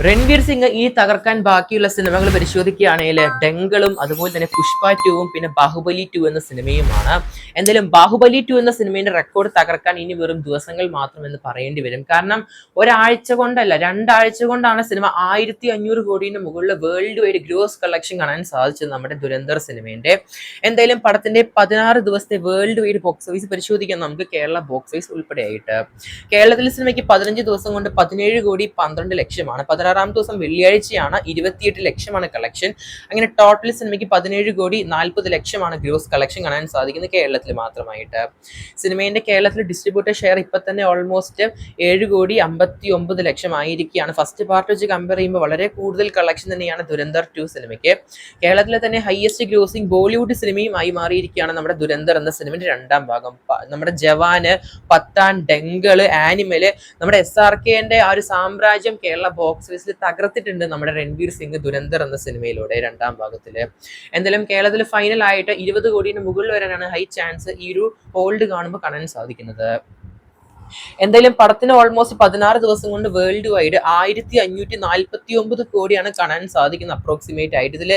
രൺവീർ സിംഗ് ഈ തകർക്കാൻ ബാക്കിയുള്ള സിനിമകൾ പരിശോധിക്കുകയാണെങ്കിൽ ഡെങ്കളും അതുപോലെ തന്നെ പുഷ്പ 2 പിന്നെ ബാഹുബലി 2 എന്ന സിനിമയുമാണ്. എന്തായാലും ബാഹുബലി 2 എന്ന സിനിമയുടെ റെക്കോർഡ് തകർക്കാൻ ഇനി വെറും ദിവസങ്ങൾ മാത്രമെന്ന് പറയേണ്ടി വരും. കാരണം ഒരാഴ്ച കൊണ്ടല്ല, 2 ആഴ്ച കൊണ്ടാണ് സിനിമ 1500 കോടിന് മുകളിൽ വേൾഡ് വൈഡ് ഗ്രോസ് കളക്ഷൻ കാണാൻ സാധിച്ചത് നമ്മുടെ ദുരന്തർ സിനിമയുടെ. എന്തായാലും പടത്തിന്റെ 16 ദിവസത്തെ വേൾഡ് വൈഡ് ബോക്സ് ഓഫീസ് പരിശോധിക്കാം നമുക്ക്, കേരള ബോക്സ് ഓഫീസ് ഉൾപ്പെടെയായിട്ട്. കേരളത്തിലെ സിനിമയ്ക്ക് 15 ദിവസം കൊണ്ട് 17 കോടി 12 ലക്ഷമാണ്. 16-ാം ദിവസം വെള്ളിയാഴ്ചയാണ് 28 ലക്ഷമാണ് കളക്ഷൻ. അങ്ങനെ ടോട്ടൽ സിനിമയ്ക്ക് 17 കോടി 40 ലക്ഷമാണ് ഗ്രോസ് കളക്ഷൻ കാണാൻ സാധിക്കുന്നത് കേരളത്തിൽ മാത്രമായിട്ട്. സിനിമയുടെ കേരളത്തിൽ ഡിസ്ട്രിബ്യൂട്ടർ ഷെയർ ഇപ്പൊ തന്നെ ഓൾമോസ്റ്റ് 7 കോടി 59 ലക്ഷം ആയിരിക്കുകയാണ്. ഫസ്റ്റ് പാർട്ട് വെച്ച് കമ്പയർ ചെയ്യുമ്പോൾ വളരെ കൂടുതൽ കളക്ഷൻ തന്നെയാണ് ദുരന്തർ 2 സിനിമയ്ക്ക്. കേരളത്തിലെ തന്നെ ഹയസ്റ്റ് ഗ്രോസിംഗ് ബോളിവുഡ് സിനിമയുമായി മാറിയിരിക്കുകയാണ് നമ്മുടെ ദുരന്തർ എന്ന സിനിമയുടെ രണ്ടാം ഭാഗം. നമ്മുടെ ജവാന്, പത്താൻ, ഡെങ്കള്, ആനിമല്, നമ്മുടെ SRKന്റെ ആ ഒരു സാമ്രാജ്യം കേരള ബോക്സ് ഓഫീസിൽ തകർത്തിട്ടുണ്ട് നമ്മുടെ രൺവീർ സിംഗ് ദുരന്തർ എന്ന സിനിമയിലൂടെ രണ്ടാം ഭാഗത്തില്. എന്തായാലും കേരളത്തിൽ ഫൈനൽ ആയിട്ട് 20 കോടിന് മുകളിൽ വരാനാണ് ഹൈ ചാൻസ് ഈ ഒരു ഹോൾഡ് കാണുമ്പോൾ കാണാൻ സാധിക്കുന്നത്. എന്തായാലും പടത്തിന് ഓൾമോസ്റ്റ് 16 ദിവസം കൊണ്ട് വേൾഡ് വൈഡ് 1549 കോടിയാണ് കാണാൻ സാധിക്കുന്നത് അപ്രോക്സിമേറ്റ് ആയിട്ട്. ഇതിൽ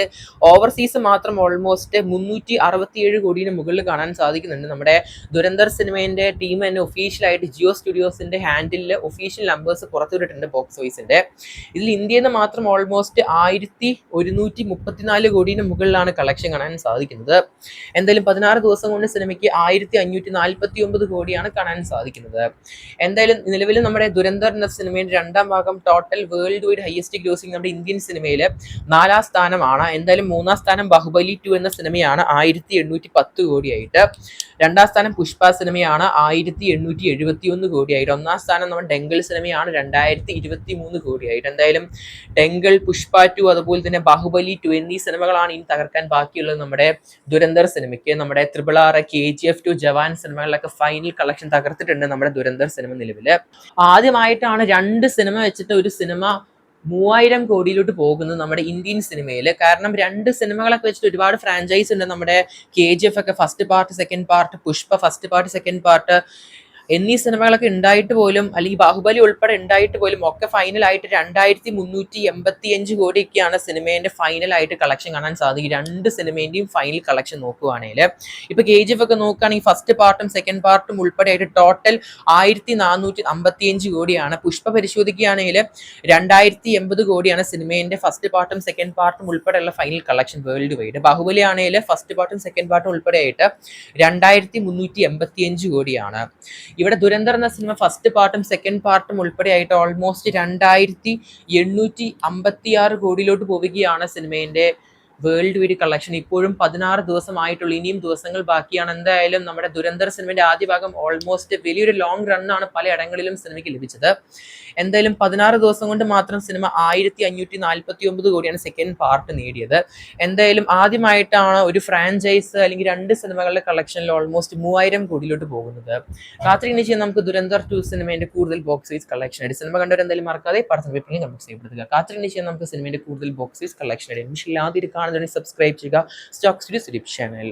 ഓവർസീസ് മാത്രം ഓൾമോസ്റ്റ് 367 കോടിന് മുകളിൽ കാണാൻ സാധിക്കുന്നുണ്ട്. നമ്മുടെ ദുരന്തർ സിനിമയുടെ ടീം തന്നെ ഒഫീഷ്യലായിട്ട് ജിയോ സ്റ്റുഡിയോസിന്റെ ഹാൻഡിലിൽ ഒഫീഷ്യൽ നമ്പേഴ്സ് പുറത്തുവിട്ടിട്ടുണ്ട് ബോക്സ് ഓഫീസിന്റെ. ഇതിൽ ഇന്ത്യയിൽ നിന്ന് മാത്രം ഓൾമോസ്റ്റ് 1134 കോടിന് മുകളിലാണ് കളക്ഷൻ കാണാൻ സാധിക്കുന്നത്. എന്തായാലും 16 ദിവസം കൊണ്ട് സിനിമയ്ക്ക് 1549 കോടിയാണ് കാണാൻ സാധിക്കുന്നത്. എന്തായാലും നിലവിൽ നമ്മുടെ ദുരന്തർ എന്ന സിനിമയുടെ രണ്ടാം ഭാഗം total world wide highest grossing നമ്മുടെ ഇന്ത്യൻ സിനിമയിൽ 4-ാം സ്ഥാനമാണ്. എന്തായാലും 3-ാം സ്ഥാനം ബാഹുബലി 2 എന്ന സിനിമയാണ് 1810 കോടിയായിട്ട്. 2-ാം സ്ഥാനം പുഷ്പ സിനിമയാണ് 1871 കോടിയായിട്ട്. 1-ാം സ്ഥാനം നമ്മുടെ ഡെങ്കൽ സിനിമയാണ് 2023 കോടിയായിട്ട്. എന്തായാലും ഡെങ്കൽ, പുഷ്പ 2 അതുപോലെ തന്നെ ബാഹുബലി 2 എന്നീ സിനിമകളാണ് ഇനി തകർക്കാൻ ബാക്കിയുള്ളത് നമ്മുടെ ദുരന്തർ സിനിമയ്ക്ക്. നമ്മുടെ RRR, KGF 2, ജവാൻ സിനിമകളിലൊക്കെ ഫൈനൽ കളക്ഷൻ തകർത്തിട്ടുണ്ട് നമ്മുടെ ദുരന്തർ സിനിമ നിലവില്. ആദ്യമായിട്ടാണ് 2 സിനിമ വെച്ചിട്ട് ഒരു സിനിമ 3000 കോടിയിലോട്ട് പോകുന്നത് നമ്മുടെ ഇന്ത്യൻ സിനിമയിൽ. കാരണം 2 സിനിമകളൊക്കെ വെച്ചിട്ട് ഒരുപാട് ഫ്രാഞ്ചൈസ് ഉണ്ട്. നമ്മുടെ KGF ഒക്കെ first part, second part, Pushpa first part, second part എന്നീ സിനിമകളൊക്കെ ഉണ്ടായിട്ട് പോലും, അല്ലെങ്കിൽ ബാഹുബലി ഉൾപ്പെടെ ഉണ്ടായിട്ട് പോലും ഒക്കെ ഫൈനലായിട്ട് 2385 കോടിയൊക്കെയാണ് സിനിമേന്റെ ഫൈനലായിട്ട് കളക്ഷൻ കാണാൻ സാധിക്കും. 2 സിനിമേന്റെയും ഫൈനൽ കളക്ഷൻ നോക്കുവാണെങ്കിൽ ഇപ്പൊ KGF ഒക്കെ നോക്കുകയാണെങ്കിൽ ഫസ്റ്റ് പാർട്ടും സെക്കൻഡ് പാർട്ടും ഉൾപ്പെടെയായിട്ട് ടോട്ടൽ 1455 കോടിയാണ്. പുഷ്പ പരിശോധിക്കുകയാണെങ്കിൽ 2080 കോടിയാണ് സിനിമേന്റെ ഫസ്റ്റ് പാർട്ടും സെക്കൻഡ് പാർട്ടും ഉൾപ്പെടെയുള്ള final collection world wide. Baahubali ആണെങ്കിൽ ഫസ്റ്റ് പാർട്ടും സെക്കൻഡ് പാർട്ടും ഉൾപ്പെടെയായിട്ട് 2385 കോടിയാണ്. ഇവിടെ ദുരന്തർ എന്ന സിനിമ ഫസ്റ്റ് പാർട്ടും സെക്കൻഡ് പാർട്ടും ഉൾപ്പെടെയായിട്ട് ഓൾമോസ്റ്റ് 2856 കോടിയിലോട്ട് പോവുകയാണ് സിനിമേന്റെ വേൾഡ് വൈഡ് കളക്ഷൻ. ഇപ്പോഴും 16 ദിവസമായിട്ടുള്ളൂ, ഇനിയും ദിവസങ്ങൾ ബാക്കിയാണ്. എന്തായാലും നമ്മുടെ ദുരന്തർ സിനിമയുടെ ആദ്യ ഭാഗം ഓൾമോസ്റ്റ് വലിയൊരു ലോങ് റണ്ണാണ് പല ഇടങ്ങളിലും സിനിമയ്ക്ക് ലഭിച്ചത്. എന്തായാലും 16 ദിവസം കൊണ്ട് മാത്രം സിനിമ 1549 കോടിയാണ് സെക്കൻഡ് പാർട്ട് നേടിയത്. എന്തായാലും ആദ്യമായിട്ടാണ് ഒരു ഫ്രാഞ്ചൈസ് അല്ലെങ്കിൽ 2 സിനിമകളുടെ കളക്ഷനിൽ ഓൾമോസ്റ്റ് 3000 കോടിയിലോട്ട് പോകുന്നത്. കാത്തിരിക്കുന്ന ചെയ്യാൻ നമുക്ക് ദുരന്തർ 2 സിനിമയുടെ കൂടുതൽ ബോക്സ് ഓഫീസ് കളക്ഷൻ ആയിട്ട്. സിനിമ കണ്ടവർ എന്തായാലും മറക്കാതെ പടത്തിന് കമന്റ് ചെയ്യപ്പെടുക. കാത്തിരിക്കുന്ന ചെയ്യാൻ നമുക്ക് സിനിമയുടെ കൂടുതൽ ബോക്സ് ഓഫീസ് കളക്ഷൻ ആയിട്ട്. ആദ്യം കാണുന്നതിന് സബ്സ്ക്രൈബ് ചെയ്യുക സ്റ്റോക്ക് സ്റ്റുഡിയോസ് യൂട്യൂബ് ചാനൽ.